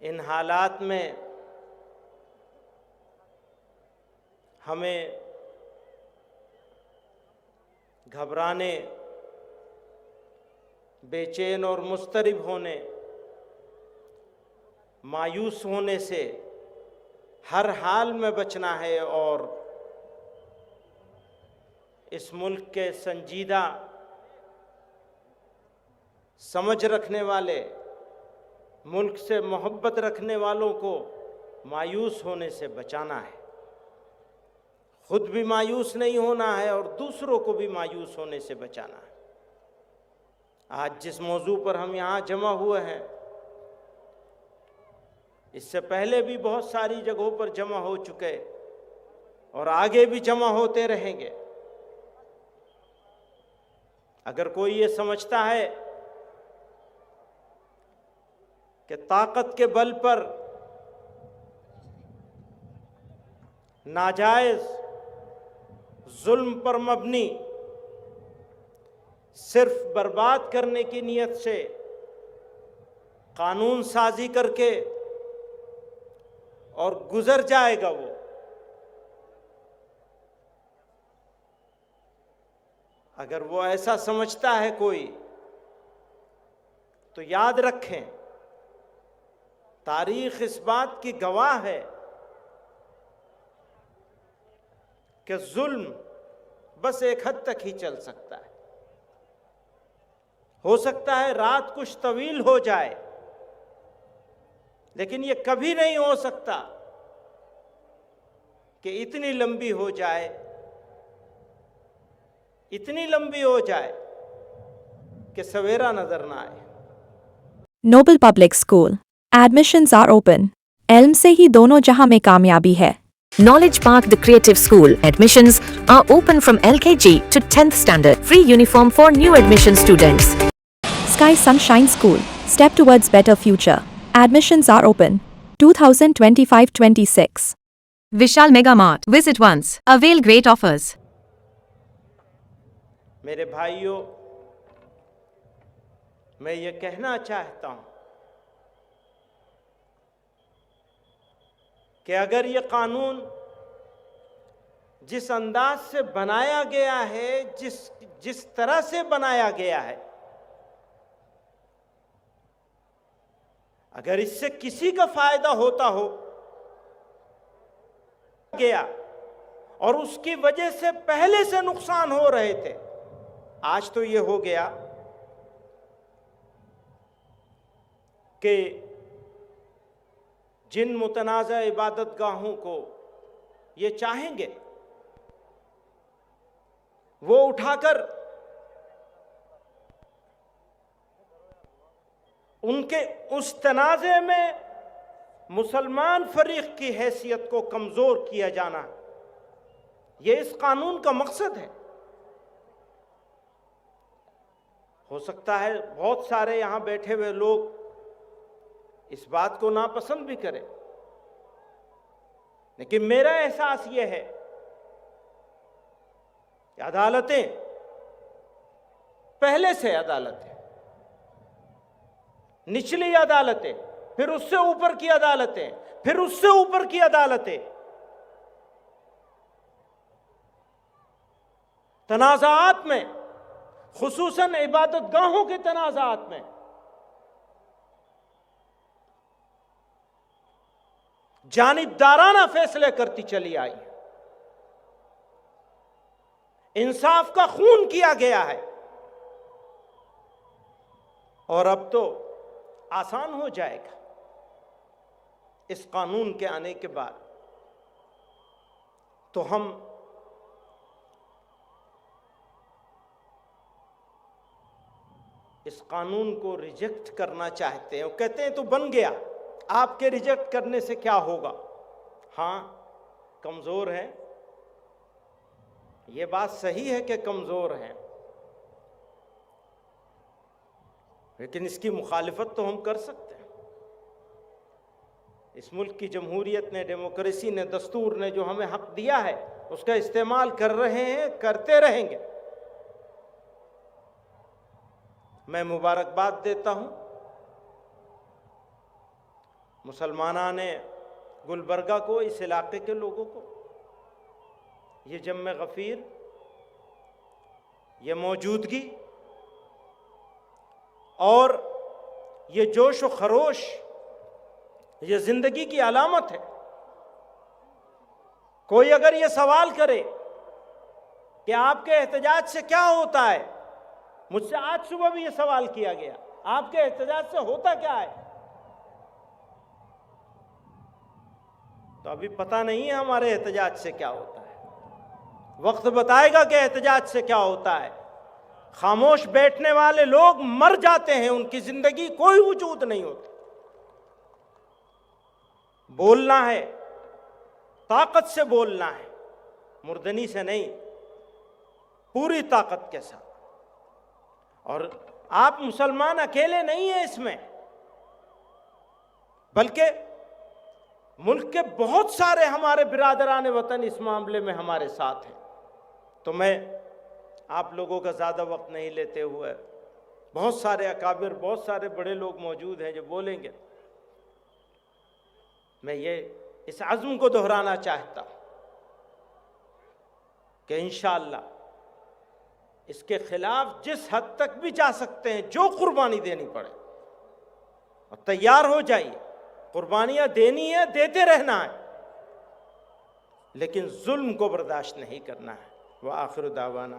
ان حالات میں ہمیں گھبرانے، بے چین اور مضطرب ہونے، مایوس ہونے سے ہر حال میں بچنا ہے، اور اس ملک کے سنجیدہ سمجھ رکھنے والے، ملک سے محبت رکھنے والوں کو مایوس ہونے سے بچانا ہے۔ خود بھی مایوس نہیں ہونا ہے اور دوسروں کو بھی مایوس ہونے سے بچانا ہے۔ آج جس موضوع پر ہم یہاں جمع ہوئے ہیں، اس سے پہلے بھی بہت ساری جگہوں پر جمع ہو چکے اور آگے بھی جمع ہوتے رہیں گے۔ اگر کوئی یہ سمجھتا ہے کہ طاقت کے بل پر ناجائز ظلم پر مبنی صرف برباد کرنے کی نیت سے قانون سازی کر کے اور گزر جائے گا، وہ اگر وہ ایسا سمجھتا ہے کوئی، تو یاد رکھیں تاریخ اس بات کی گواہ ہے کہ ظلم بس ایک حد تک ہی چل سکتا ہے۔ ہو سکتا ہے رات کچھ طویل ہو جائے، لیکن یہ کبھی نہیں ہو سکتا کہ اتنی لمبی ہو جائے، اتنی لمبی ہو جائے کہ سویرا نظر نہ آئے۔ Noble public school admissions are open. علم سے ہی دونوں جہاں میں کامیابی ہے۔ Knowledge Park The Creative School. Admissions are open from LKG to 10th standard. Free uniform for new admission students. Sky Sunshine School. Step towards better future. Admissions are open. 2025-26. Vishal Mega Mart. Visit once. Avail great offers. میرے بھائیوں، میں یہ کہنا چاہتا ہوں کہ اگر یہ قانون جس انداز سے بنایا گیا ہے، جس طرح سے بنایا گیا ہے، اگر اس سے کسی کا فائدہ ہوتا ہو گیا اور اس کی وجہ سے پہلے سے نقصان ہو رہے تھے، آج تو یہ ہو گیا کہ جن متنازع عبادت گاہوں کو یہ چاہیں گے، وہ اٹھا کر ان کے اس تنازع میں مسلمان فریق کی حیثیت کو کمزور کیا جانا، یہ اس قانون کا مقصد ہے۔ ہو سکتا ہے بہت سارے یہاں بیٹھے ہوئے لوگ اس بات کو ناپسند بھی کریں، لیکن میرا احساس یہ ہے کہ عدالتیں، پہلے سے عدالتیں، نچلی عدالتیں، پھر اس سے اوپر کی عدالتیں، پھر اس سے اوپر کی عدالتیں، تنازعات میں، خصوصاً عبادت گاہوں کے تنازعات میں جانبدارانہ فیصلے کرتی چلی آئی، انصاف کا خون کیا گیا ہے، اور اب تو آسان ہو جائے گا اس قانون کے آنے کے بعد۔ تو ہم اس قانون کو ریجیکٹ کرنا چاہتے ہیں، وہ کہتے ہیں تو بن گیا، آپ کے ریجیکٹ کرنے سے کیا ہوگا؟ ہاں، کمزور ہیں، یہ بات صحیح ہے کہ کمزور ہیں، لیکن اس کی مخالفت تو ہم کر سکتے ہیں۔ اس ملک کی جمہوریت نے، ڈیموکریسی نے، دستور نے جو ہمیں حق دیا ہے، اس کا استعمال کر رہے ہیں، کرتے رہیں گے۔ میں مبارکباد دیتا ہوں مسلمانان گلبرگہ کو، اس علاقے کے لوگوں کو یہ جم غفیر، یہ موجودگی اور یہ جوش و خروش یہ زندگی کی علامت ہے۔ کوئی اگر یہ سوال کرے کہ آپ کے احتجاج سے کیا ہوتا ہے، مجھ سے آج صبح بھی یہ سوال کیا گیا، آپ کے احتجاج سے ہوتا کیا ہے؟ تو ابھی پتہ نہیں ہے ہمارے احتجاج سے کیا ہوتا ہے، وقت بتائے گا کہ احتجاج سے کیا ہوتا ہے۔ خاموش بیٹھنے والے لوگ مر جاتے ہیں، ان کی زندگی کوئی وجود نہیں ہوتی۔ بولنا ہے، طاقت سے بولنا ہے، مردنی سے نہیں، پوری طاقت کے ساتھ۔ اور آپ مسلمان اکیلے نہیں ہیں اس میں، بلکہ ملک کے بہت سارے ہمارے برادران وطن اس معاملے میں ہمارے ساتھ ہیں۔ تو میں آپ لوگوں کا زیادہ وقت نہیں لیتے ہوئے، بہت سارے اکابر، بہت سارے بڑے لوگ موجود ہیں جو بولیں گے، میں یہ اس عزم کو دہرانا چاہتا ہوں کہ انشاءاللہ اس کے خلاف جس حد تک بھی جا سکتے ہیں، جو قربانی دینی پڑے، اور تیار ہو جائیے، قربانیاں دینی ہے، دیتے رہنا ہے، لیکن ظلم کو برداشت نہیں کرنا ہے۔ وآخر دعوانا